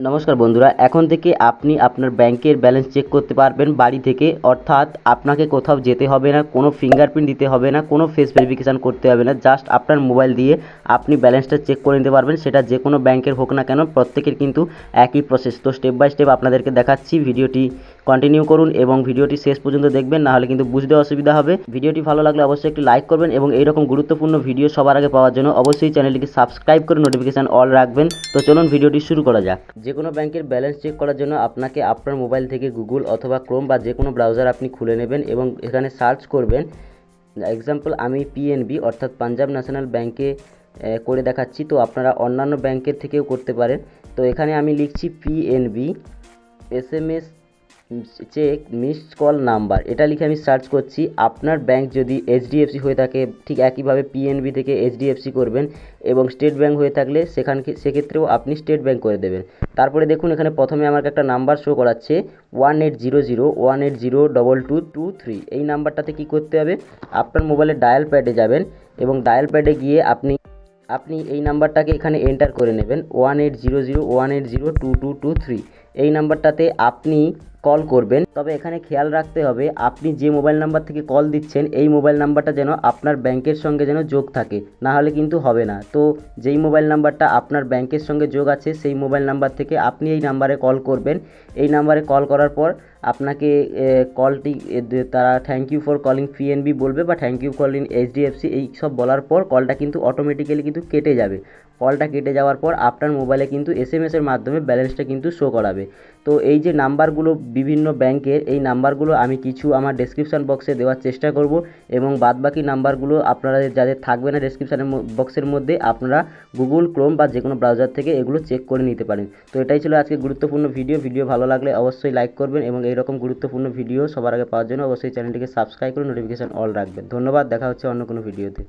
নমস্কার বন্ধুরা, এখন থেকে আপনি আপনার ব্যাংকের ব্যালেন্স চেক করতে পারবেন বাড়ি থেকে। অর্থাৎ আপনাকে কোথাও যেতে হবে না, কোনো ফিঙ্গারপ্রিন্ট দিতে হবে না, কোনো ফেস ভেরিফিকেশান করতে হবে না। জাস্ট আপনার মোবাইল দিয়ে আপনি ব্যালেন্সটা চেক করে নিতে পারবেন, সেটা যে কোনো ব্যাংকের হোক না কেন, প্রত্যেকের কিন্তু একই প্রসেস। তো স্টেপ বাই স্টেপ আপনাদেরকে দেখাচ্ছি, ভিডিওটি কন্টিনিউ করুন এবং ভিডিওটি শেষ পর্যন্ত দেখবেন, নাহলে কিন্তু বুঝতে অসুবিধা হবে। ভিডিওটি ভালো লাগলে অবশ্যই একটি লাইক করবেন এবং এইরকম গুরুত্বপূর্ণ ভিডিও সবার আগে পাওয়ার জন্য অবশ্যই চ্যানেলটিকে সাবস্ক্রাইব করে নোটিফিকেশান অল রাখবেন। তো চলুন ভিডিওটি শুরু করা যাক। যে কোনো ব্যাংকের ব্যালেন্স চেক করার জন্য আপনাকে আপনার মোবাইল থেকে গুগল অথবা ক্রোম বা যে কোনো ব্রাউজার আপনি খুলে নেবেন এবং এখানে সার্চ করবেন। এক্সাম্পল আমি পিএনবি অর্থাৎ পাঞ্জাব ন্যাশনাল ব্যাংকে করে দেখাচ্ছি, তো আপনারা অন্যান্য ব্যাংকের থেকেও করতে পারেন। তো এখানে আমি লিখছি PNB SMS check missed call number, এটা লিখে আমি সার্চ করছি। আপনার ব্যাংক যদি এইচডিএফসি হয়ে থাকে, ঠিক একইভাবে পিএনবি থেকে এইচডিএফসি করবেন, এবং স্টেট ব্যাংক হয়ে থাকলে সেক্ষেত্রেও আপনি স্টেট ব্যাংক করে দেবেন। তারপরে দেখুন এখানে প্রথমে আমাকে একটা নাম্বার শো করাচ্ছে 1800 এই নাম্বারটাতে কী করতে হবে, আপনার মোবাইলে ডায়াল প্যাডে যাবেন এবং ডায়াল প্যাডে গিয়ে আপনি এই নাম্বারটাকে এখানে এন্টার করে নেবেন 1800 এই নাম্বারটাতে আপনি কল করবেন। তবে এখানে খেয়াল রাখতে হবে, আপনি যে মোবাইল নাম্বার থেকে কল দিচ্ছেন এই মোবাইল নাম্বারটা যেন আপনার ব্যাংকের সঙ্গে যেন যোগ থাকে, না হলে কিন্তু হবে না। তো যেই মোবাইল নাম্বারটা আপনার ব্যাংকের সঙ্গে যোগ আছে সেই মোবাইল নাম্বার থেকে আপনি এই নাম্বারে কল করবেন। এই নাম্বারে কল করার পর আপনাকে কলটি তারা thank you for calling PNB বলবে বা থ্যাংক ইউ কলিং এইচডিএফসি, এই সব বলার পর কলটা কিন্তু অটোমেটিক্যালি কিন্তু কেটে যাবে। কলটা কেটে যাওয়ার পর আপনার মোবাইলে কিন্তু এসএমএসের মাধ্যমে ব্যালেন্সটা কিন্তু শো করাবে। তো এই যে নাম্বারগুলো বিভিন্ন ব্যাংকের, এই নাম্বারগুলো আমি কিছু আমার ডেসক্রিপশান বক্সে দেওয়ার চেষ্টা করব এবং বাদবাকি নাম্বারগুলো আপনারা যাদের থাকবে না ডেসক্রিপশান বক্সের মধ্যে, আপনারা গুগল ক্রোম বা যে কোনো ব্রাউজার থেকে এগুলো চেক করে নিতে পারেন। তো এটাই ছিল আজকে গুরুত্বপূর্ণ ভিডিও ভালো লাগলে অবশ্যই লাইক করবেন এবং এইরকম গুরুত্বপূর্ণ ভিডিও সবার আগে পাওয়ার জন্য অবশ্যই চ্যানেলটিকে সাবস্ক্রাইব করে নোটিফিকেশান অল রাখবেন। ধন্যবাদ, দেখা হচ্ছে অন্য কোনো ভিডিওতে।